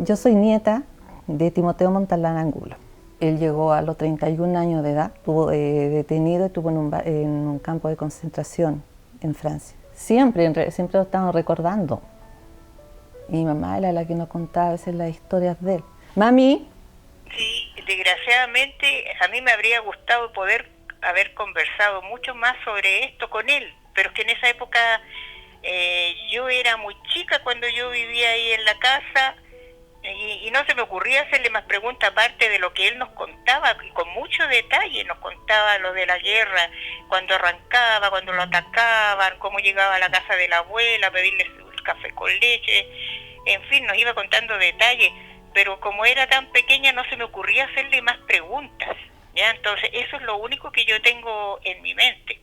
Yo soy nieta de Timoteo Montalán Angulo. Él llegó a los 31 años de edad, estuvo detenido y estuvo en un campo de concentración en Francia. Siempre lo estamos recordando. Y mi mamá era la que nos contaba a veces las historias de él. Mami. Sí, desgraciadamente a mí me habría gustado poder haber conversado mucho más sobre esto con él, pero es que en esa época yo era muy chica cuando yo vivía ahí en la casa y no se me ocurría hacerle más preguntas aparte de lo que él nos contaba, y con mucho detalle nos contaba lo de la guerra, cuando arrancaba, cuando lo atacaban, cómo llegaba a la casa de la abuela a pedirle el café con leche, en fin, nos iba contando detalles, pero como era tan pequeña no se me ocurría hacerle más preguntas, ¿ya? Entonces eso es lo único que yo tengo en mi mente,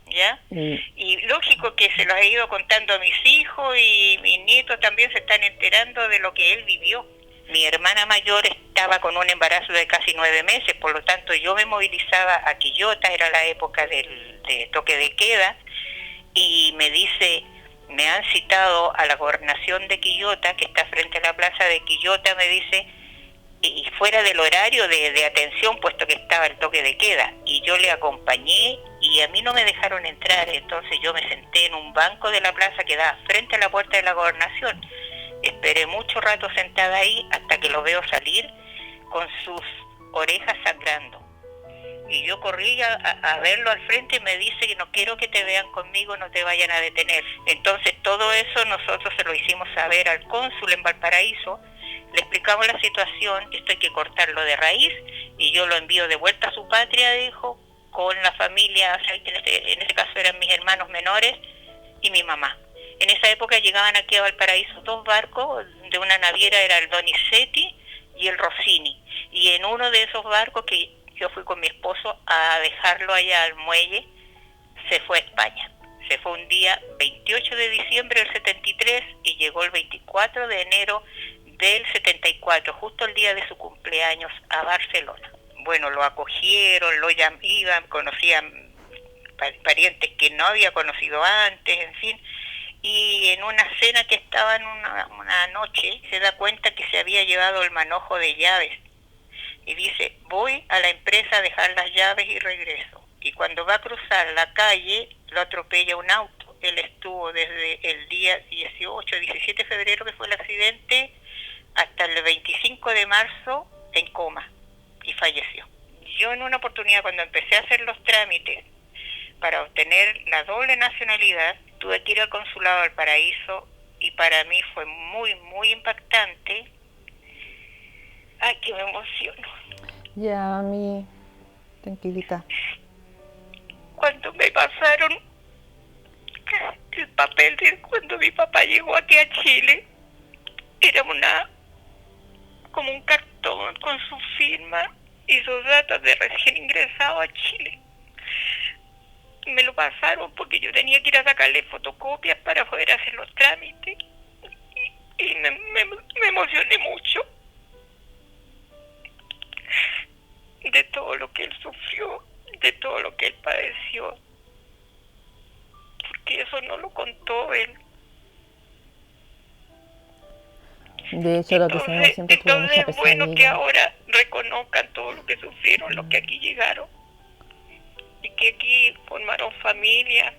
¿ya? Y lógico que se los he ido contando a mis hijos y mis nietos también se están enterando de lo que él vivió. Mi hermana mayor estaba con un embarazo de casi 9 meses, por lo tanto yo me movilizaba a Quillota, era la época de toque de queda, y me dice, me han citado a la gobernación de Quillota, que está frente a la plaza de Quillota, me dice, y fuera del horario de atención, puesto que estaba el toque de queda, y yo le acompañé y a mí no me dejaron entrar, entonces yo me senté en un banco de la plaza que da frente a la puerta de la gobernación, esperé mucho rato sentada ahí hasta que lo veo salir con sus orejas sangrando, y yo corrí a verlo al frente y me dice que no quiero que te vean conmigo, no te vayan a detener. Entonces todo eso nosotros se lo hicimos saber al cónsul en Valparaíso, le explicamos la situación, esto hay que cortarlo de raíz y yo lo envío de vuelta a su patria, dijo, con la familia, o sea, en este caso eran mis hermanos menores y mi mamá. En esa época llegaban aquí a Valparaíso 2 barcos, de una naviera era el Donizetti y el Rossini, y en uno de esos barcos que yo fui con mi esposo a dejarlo allá al muelle, se fue a España. Se fue un día 28 de diciembre del 73 y llegó el 24 de enero del 74, justo el día de su cumpleaños, a Barcelona. Bueno, lo acogieron, lo iban, conocían parientes que no había conocido antes, en fin, y en una cena que estaban una noche, se da cuenta que se había llevado el manojo de llaves, y dice, voy a la empresa a dejar las llaves y regreso. Y cuando va a cruzar la calle, lo atropella un auto. Él estuvo desde el día 18, 17 de febrero, que fue el accidente, hasta el 25 de marzo en coma, y falleció. Yo en una oportunidad, cuando empecé a hacer los trámites para obtener la doble nacionalidad, tuve que ir al consulado del Paraíso, y para mí fue muy, muy impactante. Ay, que me emociono. Ya, mami, tranquilita. Cuando me pasaron el papel de cuando mi papá llegó aquí a Chile, era como un cartón con su firma y sus datos de recién ingresado a Chile. Me lo pasaron porque yo tenía que ir a sacarle fotocopias para poder hacer los trámites, y me emocioné mucho de todo lo que él sufrió, de todo lo que él padeció, porque eso no lo contó él. De hecho, lo que sabemos siempre tuvo mucha Entonces es bueno que pesadilla. ahora reconozcan todo lo que sufrieron, los que aquí llegaron, y que aquí formaron familia.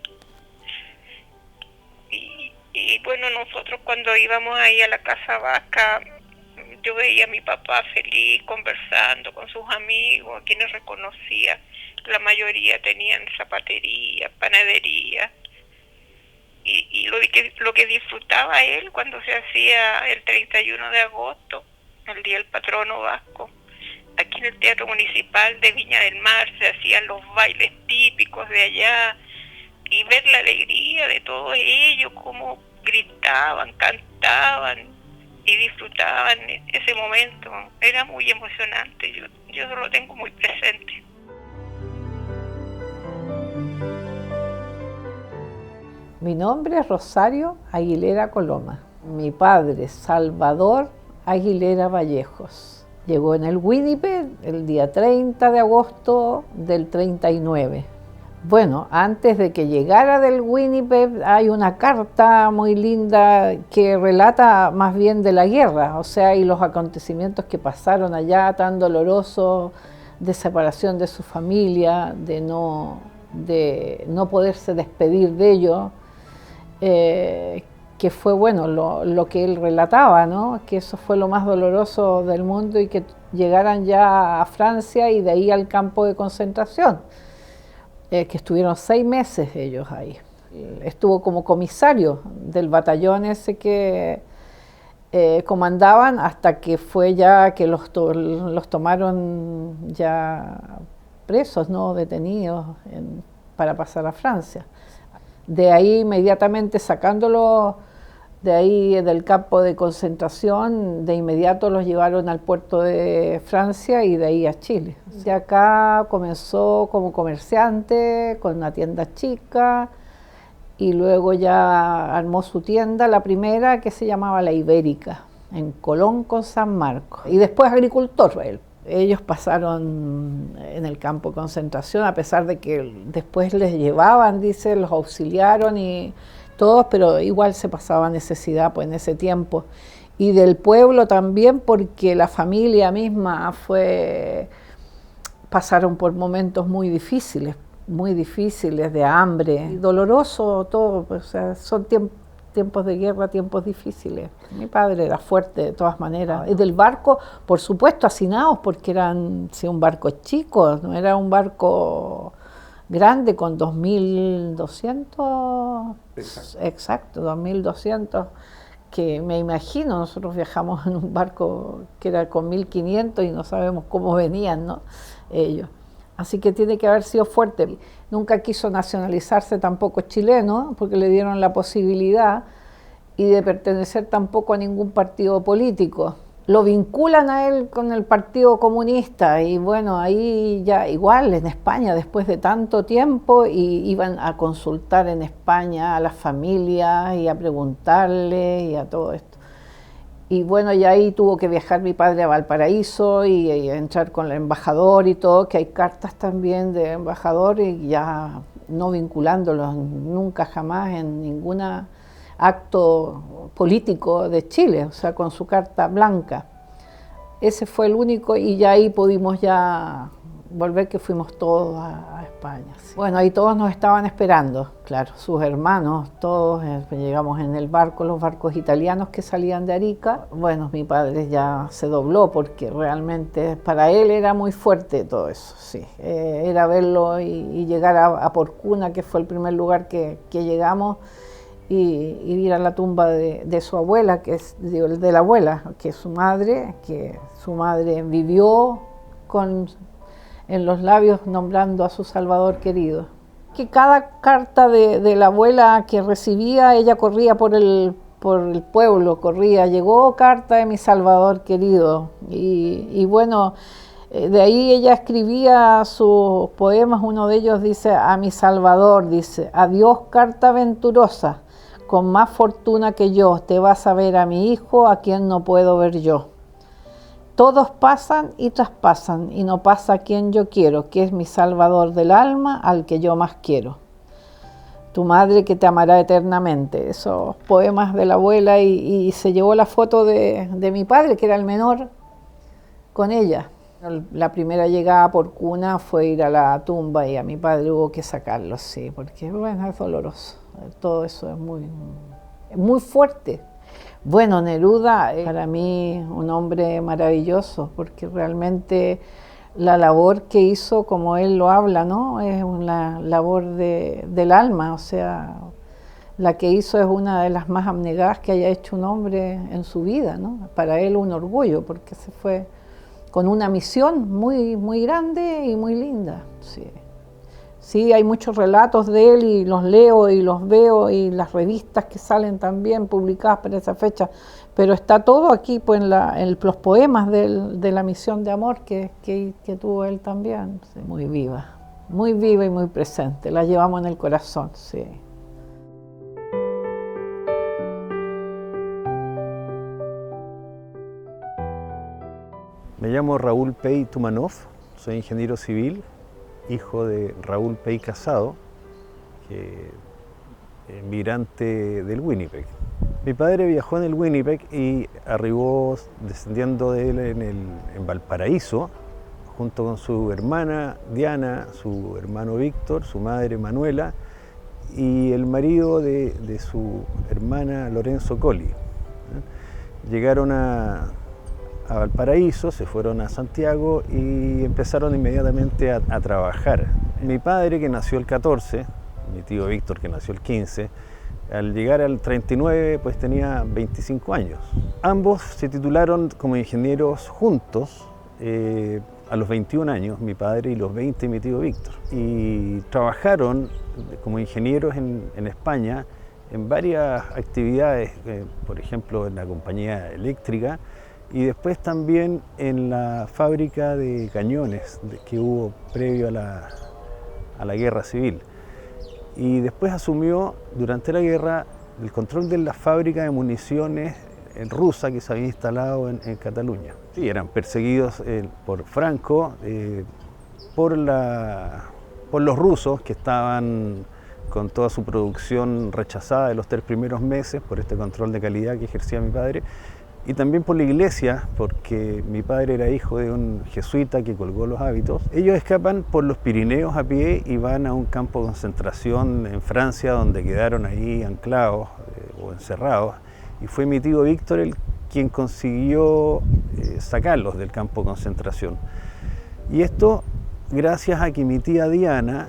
Y bueno, nosotros cuando íbamos ahí a la Casa Vasca, yo veía a mi papá feliz conversando con sus amigos, a quienes reconocía. La mayoría tenían zapatería, panadería, y lo que disfrutaba él cuando se hacía el 31 de agosto, el Día del Patrono Vasco, aquí en el Teatro Municipal de Viña del Mar se hacían los bailes típicos de allá, y ver la alegría de todos ellos, cómo gritaban, cantaban y disfrutaban ese momento, era muy emocionante. Yo lo tengo muy presente. Mi nombre es Rosario Aguilera Coloma. Mi padre, Salvador Aguilera Vallejos. Llegó en el Winnipeg el día 30 de agosto del 39. Bueno, antes de que llegara del Winnipeg hay una carta muy linda que relata más bien de la guerra, o sea, y los acontecimientos que pasaron allá tan dolorosos, de separación de su familia, de no poderse despedir de ellos, que fue bueno lo que él relataba, ¿no? Que eso fue lo más doloroso del mundo y que llegaran ya a Francia y de ahí al campo de concentración. Que estuvieron 6 meses ellos ahí. Estuvo como comisario del batallón ese que comandaban hasta que fue ya que los tomaron ya presos, ¿no? Detenidos para pasar a Francia. De ahí inmediatamente sacándolos de ahí del campo de concentración, de inmediato los llevaron al puerto de Francia y de ahí a Chile. De acá comenzó como comerciante con una tienda chica y luego ya armó su tienda, la primera que se llamaba La Ibérica, en Colón con San Marcos. Y después agricultor él. Ellos pasaron en el campo de concentración, a pesar de que después les llevaban, dice, los auxiliaron y todos, pero igual se pasaba necesidad pues en ese tiempo. Y del pueblo también, porque la familia misma pasaron por momentos muy difíciles de hambre, y doloroso todo, pues, o sea, son tiempos de guerra, tiempos difíciles. Mi padre era fuerte de todas maneras. Y del barco, por supuesto, hacinados, porque eran un barco chico, no era un barco grande con 2.200, exacto, 2.200, que me imagino, nosotros viajamos en un barco que era con 1.500 y no sabemos cómo venían, ¿no? Ellos. Así que tiene que haber sido fuerte. Nunca quiso nacionalizarse tampoco chileno, porque le dieron la posibilidad, y de pertenecer tampoco a ningún partido político. Lo vinculan a él con el Partido Comunista y bueno, ahí ya igual en España después de tanto tiempo y iban a consultar en España a las familias y a preguntarle y a todo esto. Y bueno, ya ahí tuvo que viajar mi padre a Valparaíso y entrar con el embajador y todo, que hay cartas también de embajador y ya no vinculándolos nunca jamás en ninguna acto político de Chile, o sea, con su carta blanca. Ese fue el único y ya ahí pudimos ya volver, que fuimos todos a España. Sí. Bueno, ahí todos nos estaban esperando, claro, sus hermanos, todos, llegamos en el barco, los barcos italianos que salían de Arica. Bueno, mi padre ya se dobló porque realmente para él era muy fuerte todo eso, sí. Era verlo y llegar a Porcuna, que fue el primer lugar que llegamos, y ir a la tumba de su abuela, de la abuela, que su madre vivió en los labios nombrando a su Salvador querido. Que cada carta de la abuela que recibía, ella corría por el pueblo, llegó carta de mi Salvador querido, y bueno, de ahí ella escribía sus poemas. Uno de ellos dice: a mi Salvador, dice, adiós carta venturosa, con más fortuna que yo, te vas a ver a mi hijo, a quien no puedo ver yo. Todos pasan y traspasan, y no pasa a quien yo quiero, que es mi Salvador del alma, al que yo más quiero. Tu madre que te amará eternamente. Esos poemas de la abuela, y se llevó la foto de mi padre, que era el menor, con ella. La primera llegada por cuna fue ir a la tumba y a mi padre hubo que sacarlo, sí, porque bueno, es doloroso. Todo eso es muy fuerte. Bueno, Neruda, para mí un hombre maravilloso, porque realmente la labor que hizo, como él lo habla, ¿no? Es una labor del alma, o sea, la que hizo es una de las más abnegadas que haya hecho un hombre en su vida, ¿no? Para él un orgullo, porque se fue con una misión muy, muy grande y muy linda, sí. Sí, hay muchos relatos de él y los leo y los veo, y las revistas que salen también publicadas para esa fecha, pero está todo aquí pues, en los poemas de la misión de amor que tuvo él también. Sí, muy viva y muy presente, la llevamos en el corazón, sí. Me llamo Raúl Pey Tumanov, soy ingeniero civil, hijo de Raúl Pey Casado, migrante del Winnipeg. Mi padre viajó en el Winnipeg y arribó descendiendo de él en Valparaíso, junto con su hermana Diana, su hermano Víctor, su madre Manuela y el marido de su hermana Lorenzo Colli. Llegaron a Valparaíso, se fueron a Santiago y empezaron inmediatamente a trabajar. Mi padre, que nació el 14, mi tío Víctor, que nació el 15, al llegar al 39 pues tenía 25 años. Ambos se titularon como ingenieros juntos a los 21 años, mi padre, y los 20 mi tío Víctor. Y trabajaron como ingenieros en España en varias actividades, por ejemplo en la compañía eléctrica y después también en la fábrica de cañones que hubo previo a la guerra civil. Y después asumió durante la guerra el control de la fábrica de municiones rusa que se había instalado en Cataluña. Sí, eran perseguidos por Franco, por los rusos que estaban con toda su producción rechazada de los 3 primeros meses por este control de calidad que ejercía mi padre, y también por la iglesia, porque mi padre era hijo de un jesuita que colgó los hábitos. Ellos escapan por los Pirineos a pie y van a un campo de concentración en Francia, donde quedaron ahí anclados o encerrados, y fue mi tío Víctor quien consiguió sacarlos del campo de concentración. Y esto gracias a que mi tía Diana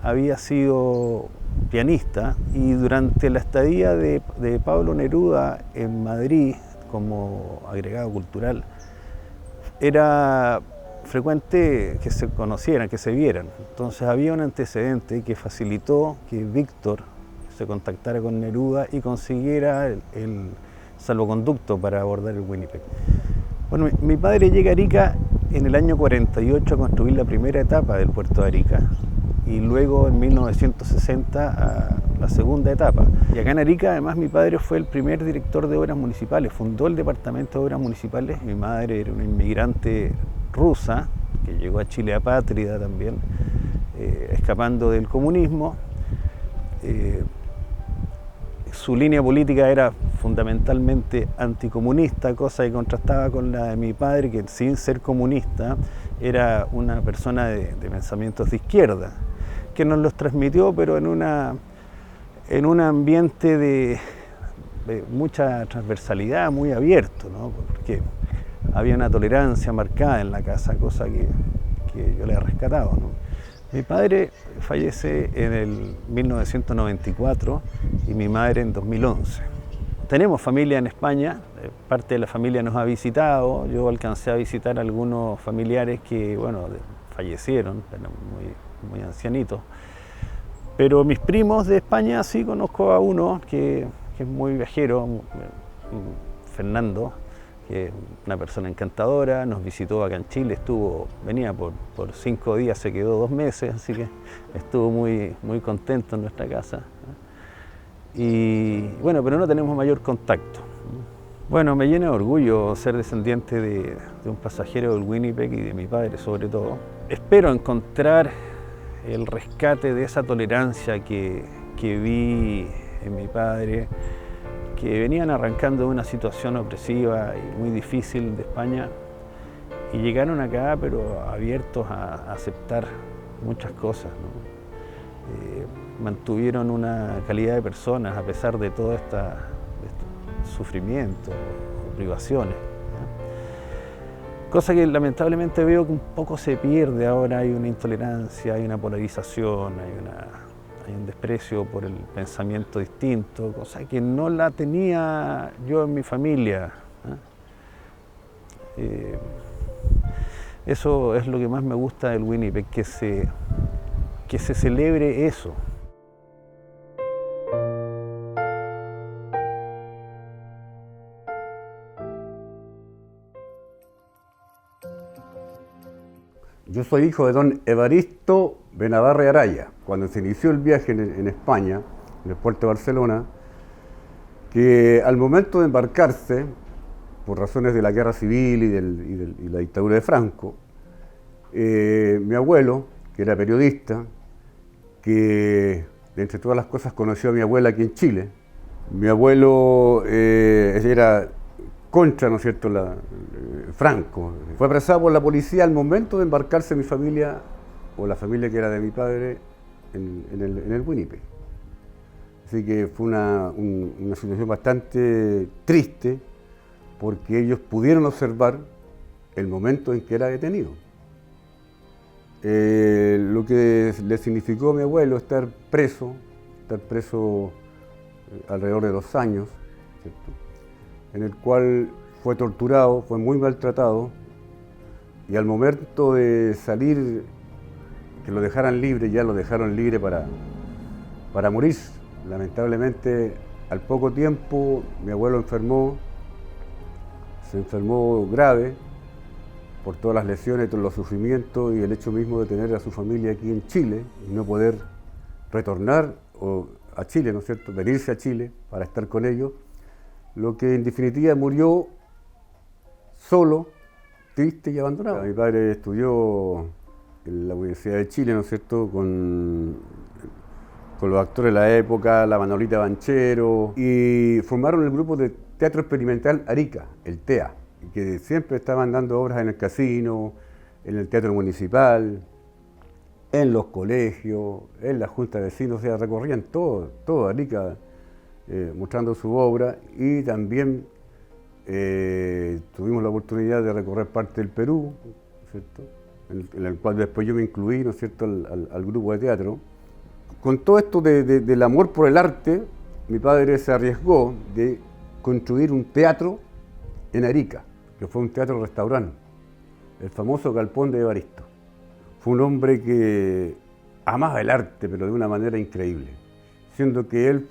había sido pianista, y durante la estadía de Pablo Neruda en Madrid como agregado cultural, era frecuente que se conocieran, que se vieran. Entonces había un antecedente que facilitó que Víctor se contactara con Neruda y consiguiera el salvoconducto para abordar el Winnipeg. Bueno, mi padre llega a Arica en el año 48 a construir la primera etapa del puerto de Arica, y luego en 1960 a la segunda etapa. Y acá en Arica, además, mi padre fue el primer director de obras municipales, fundó el departamento de obras municipales. Mi madre era una inmigrante rusa que llegó a Chile apátrida también, escapando del comunismo. Su línea política era fundamentalmente anticomunista, cosa que contrastaba con la de mi padre, que sin ser comunista era una persona de pensamientos de izquierda, que nos los transmitió, pero en un ambiente de mucha transversalidad, muy abierto, ¿no? Porque había una tolerancia marcada en la casa, cosa que yo le he rescatado, ¿no? Mi padre fallece en el 1994 y mi madre en 2011. Tenemos familia en España, parte de la familia nos ha visitado. Yo alcancé a visitar a algunos familiares que, bueno, fallecieron, eran muy ancianitos. Pero mis primos de España sí conozco a uno que es muy viajero, Fernando, que es una persona encantadora, nos visitó acá en Chile, venía por 5 días, se quedó 2 meses, así que estuvo muy contento en nuestra casa. Y bueno, pero no tenemos mayor contacto. Bueno, me llena de orgullo ser descendiente de un pasajero del Winnipeg y de mi padre sobre todo. Espero encontrar el rescate de esa tolerancia que vi en mi padre, que venían arrancando de una situación opresiva y muy difícil de España y llegaron acá pero abiertos a aceptar muchas cosas, ¿no? Mantuvieron una calidad de personas a pesar de todo este sufrimiento o privaciones, ¿no? Cosa que lamentablemente veo que un poco se pierde ahora. Hay una intolerancia, hay una polarización, hay un desprecio por el pensamiento distinto, cosa que no la tenía yo en mi familia, ¿eh? Eso es lo que más me gusta del Winnipeg, que se celebre eso. Yo soy hijo de don Evaristo Benavarre Araya. Cuando se inició el viaje en España, en el puerto de Barcelona, que al momento de embarcarse, por razones de la guerra civil y la dictadura de Franco, mi abuelo, que era periodista, que de entre todas las cosas, conoció a mi abuela aquí en Chile. Mi abuelo era contra, ¿no es cierto?, Franco. Fue apresado por la policía al momento de embarcarse mi familia, o la familia que era de mi padre, en el Winnipeg. Así que fue una situación bastante triste, porque ellos pudieron observar el momento en que era detenido. Lo que le significó a mi abuelo estar preso alrededor de 2 años, ¿cierto?, en el cual fue torturado, fue muy maltratado, y al momento de salir, que lo dejaran libre, ya lo dejaron libre para morir. Lamentablemente, al poco tiempo, mi abuelo se enfermó grave por todas las lesiones, todos los sufrimientos y el hecho mismo de tener a su familia aquí en Chile y no poder retornar a Chile, ¿no es cierto?, venirse a Chile para estar con ellos, lo que en definitiva murió solo, triste y abandonado. Mi padre estudió en la Universidad de Chile, ¿no es cierto?, con los actores de la época, la Manolita Banchero, y formaron el grupo de Teatro Experimental Arica, el TEA, que siempre estaban dando obras en el casino, en el teatro municipal, en los colegios, en la junta de vecinos, o sea, recorrían todo Arica mostrando su obra, y también tuvimos la oportunidad de recorrer parte del Perú, ¿cierto?, en el cual después yo me incluí, ¿no es cierto?, al grupo de teatro. Con todo esto del amor por el arte, mi padre se arriesgó de construir un teatro en Arica, que fue un teatro-restaurante, el famoso Galpón de Evaristo. Fue un hombre que amaba el arte, pero de una manera increíble, siendo que él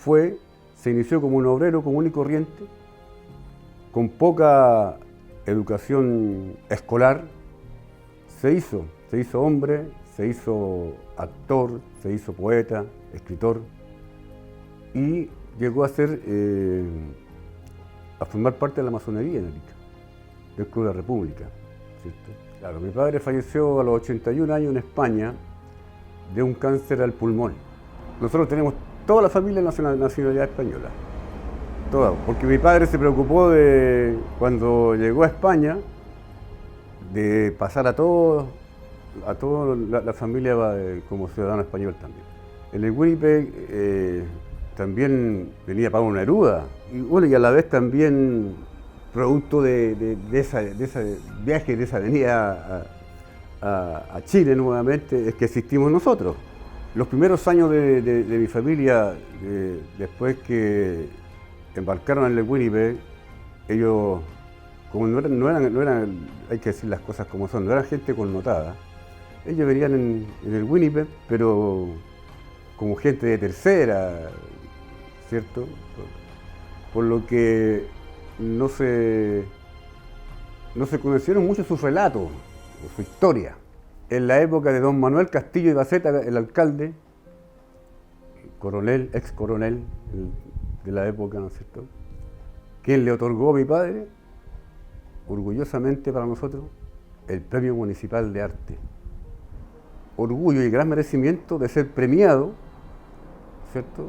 se inició como un obrero común y corriente, con poca educación escolar, se hizo hombre, se hizo actor, se hizo poeta, escritor, y llegó a formar parte de la masonería en Arica, del Club de la República, ¿cierto? Claro, mi padre falleció a los 81 años en España de un cáncer al pulmón. Nosotros tenemos toda la familia nacionalidad española, toda, porque mi padre se preocupó cuando llegó a España, de pasar a toda la familia como ciudadano español también. En el Winnipeg también venía Pablo Neruda, y bueno, y a la vez también producto de ese viaje, de esa venida a Chile nuevamente, es que existimos nosotros. Los primeros años de mi familia, después que embarcaron en el Winnipeg, ellos, como no eran, hay que decir las cosas como son, no eran gente connotada, ellos venían en el Winnipeg, pero como gente de tercera, ¿cierto? Por lo que no se conocieron mucho sus relatos, su historia. En la época de don Manuel Castillo y Baceta, el alcalde, ex coronel de la época, ¿no es cierto?, quien le otorgó a mi padre, orgullosamente para nosotros, el Premio Municipal de Arte. Orgullo y gran merecimiento de ser premiado, ¿cierto?,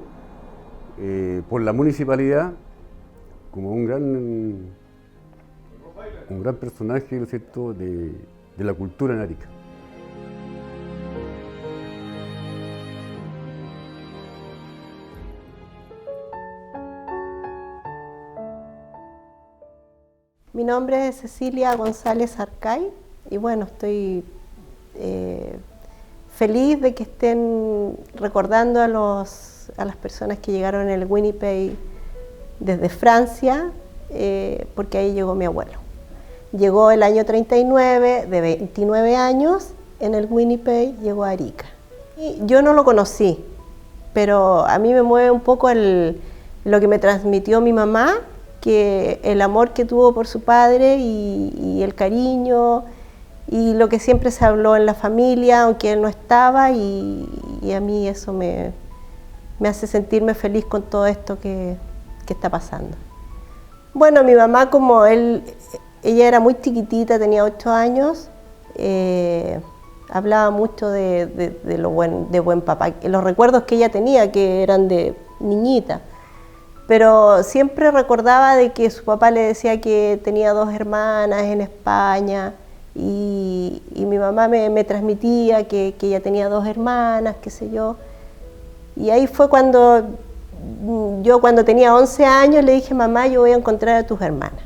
por la municipalidad como un gran personaje, ¿no es cierto?, de la cultura en Arica. Mi nombre es Cecilia González Arcay y bueno, estoy feliz de que estén recordando a las personas que llegaron en el Winnipeg desde Francia, porque ahí llegó mi abuelo. Llegó el año 39, de 29 años, en el Winnipeg llegó a Arica. Y yo no lo conocí, pero a mí me mueve un poco lo que me transmitió mi mamá, que el amor que tuvo por su padre y el cariño y lo que siempre se habló en la familia, aunque él no estaba, y a mí eso me hace sentirme feliz con todo esto que está pasando. Bueno, mi mamá, como ella era muy chiquitita, tenía 8 años, hablaba mucho de buen papá, los recuerdos que ella tenía, que eran de niñita. Pero siempre recordaba de que su papá le decía que tenía 2 hermanas en España y mi mamá me transmitía que ella tenía 2 hermanas, qué sé yo. Y ahí fue cuando cuando tenía 11 años, le dije, mamá, yo voy a encontrar a tus hermanas.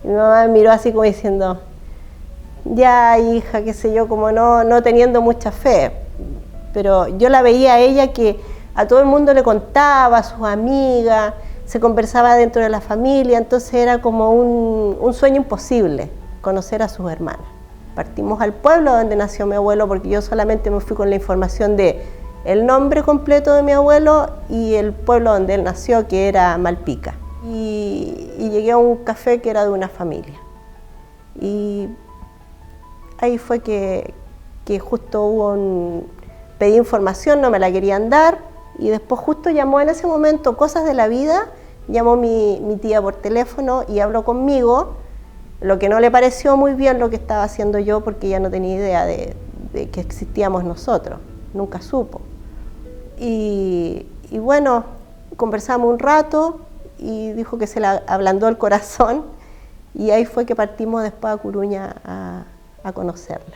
Y mi mamá me miró así como diciendo, ya hija, qué sé yo, como no teniendo mucha fe. Pero yo la veía a ella que a todo el mundo le contaba, a sus amigas, se conversaba dentro de la familia, entonces era como un sueño imposible conocer a sus hermanas. Partimos al pueblo donde nació mi abuelo, porque yo solamente me fui con la información de el nombre completo de mi abuelo y el pueblo donde él nació, que era Malpica. Y llegué a un café que era de una familia. Y ahí fue que justo pedí información, no me la querían dar, y después justo llamó en ese momento, cosas de la vida, llamó mi tía por teléfono y habló conmigo, lo que no le pareció muy bien lo que estaba haciendo yo, porque ella no tenía idea de que existíamos nosotros, nunca supo. Y bueno, conversamos un rato y dijo que se le ablandó el corazón, y ahí fue que partimos después a Coruña a conocerla.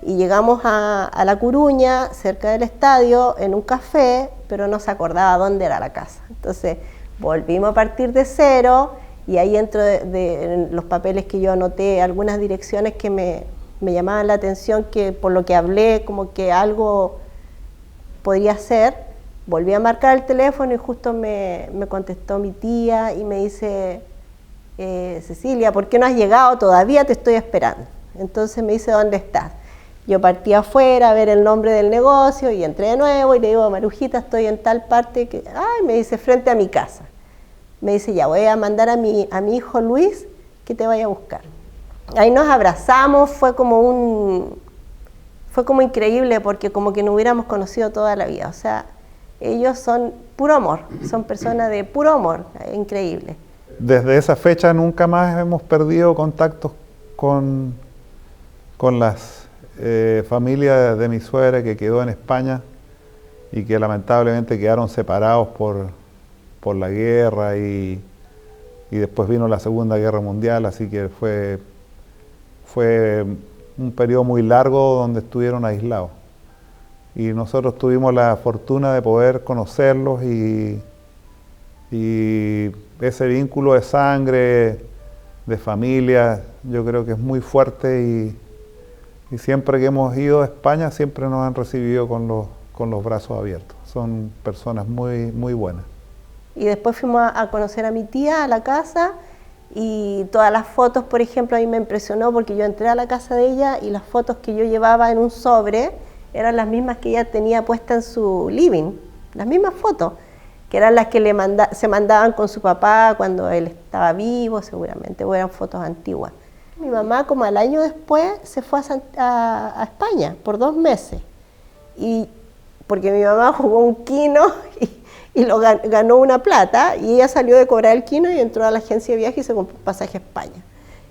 Y llegamos a La Coruña, cerca del estadio, en un café, pero no se acordaba dónde era la casa. Entonces volvimos a partir de cero, y ahí entro en los papeles que yo anoté, algunas direcciones que me llamaban la atención, que por lo que hablé, como que algo podría ser. Volví a marcar el teléfono y justo me contestó mi tía y me dice, Cecilia, ¿por qué no has llegado? Todavía te estoy esperando. Entonces me dice, ¿dónde estás? Yo partí afuera a ver el nombre del negocio y entré de nuevo y le digo, Marujita, estoy en tal parte, me dice, frente a mi casa. Me dice, ya voy a mandar a mi hijo Luis que te vaya a buscar. Ahí nos abrazamos, fue como increíble, porque como que nos hubiéramos conocido toda la vida. O sea, ellos son puro amor, son personas de puro amor, increíble. Desde esa fecha nunca más hemos perdido contactos con las familias de mi suegra, que quedó en España y que lamentablemente quedaron separados por la guerra, y después vino la Segunda Guerra Mundial, así que fue un periodo muy largo donde estuvieron aislados. Y nosotros tuvimos la fortuna de poder conocerlos, y ese vínculo de sangre, de familia, yo creo que es muy fuerte, y siempre que hemos ido a España siempre nos han recibido con los brazos abiertos. Son personas muy, muy buenas. Y después fuimos a conocer a mi tía a la casa, y todas las fotos, por ejemplo, a mí me impresionó, porque yo entré a la casa de ella y las fotos que yo llevaba en un sobre eran las mismas que ella tenía puestas en su living, las mismas fotos, que eran las que se mandaban con su papá cuando él estaba vivo, seguramente, o eran fotos antiguas. Mi mamá, como al año después, se fue a España por 2 meses, porque mi mamá jugó un quino y ganó una plata, y ella salió de cobrar el quino y entró a la agencia de viaje y se compró un pasaje a España.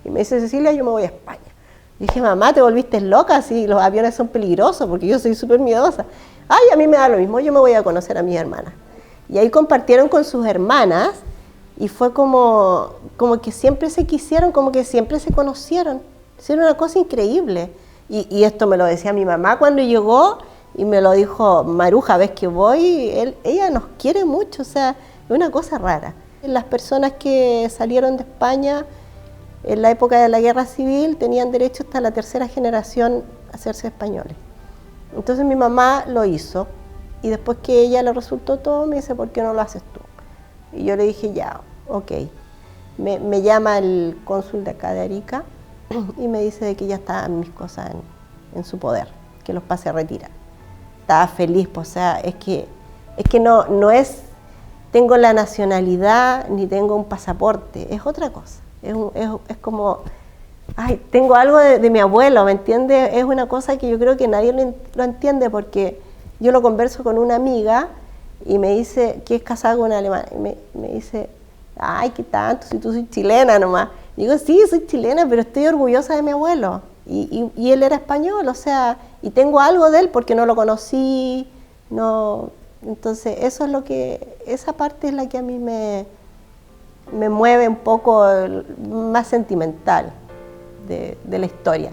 Y me dice, Cecilia, yo me voy a España. Y dije, mamá, ¿te volviste loca? Sí, los aviones son peligrosos, porque yo soy súper miedosa. Ay, a mí me da lo mismo, yo me voy a conocer a mis hermanas. Y ahí compartieron con sus hermanas, y fue como que siempre se quisieron, como que siempre se conocieron. Hicieron una cosa increíble. Y esto me lo decía mi mamá cuando llegó, y me lo dijo, Maruja, ves que voy, ella nos quiere mucho, o sea, es una cosa rara. Las personas que salieron de España en la época de la guerra civil tenían derecho hasta la 3ª generación a hacerse españoles. Entonces mi mamá lo hizo, y después que ella le resultó todo, me dice, ¿por qué no lo haces tú? Y yo le dije, ya, ok. Me llama el cónsul de acá de Arica y me dice de que ya estaban mis cosas en su poder, que los pase a retirar. Estaba feliz, pues, o sea, es que no es, tengo la nacionalidad ni tengo un pasaporte, es otra cosa. Es como, ay, tengo algo de mi abuelo, ¿me entiende? Es una cosa que yo creo que nadie lo entiende, porque yo lo converso con una amiga y me dice que es casada con un alemán, y me dice, ay, ¿qué tanto? Si tú soy chilena nomás. Digo, sí, soy chilena, pero estoy orgullosa de mi abuelo. Y él era español, o sea, y tengo algo de él porque no lo conocí, no, entonces eso es lo que, esa parte es la que a mí me mueve un poco más sentimental de la historia.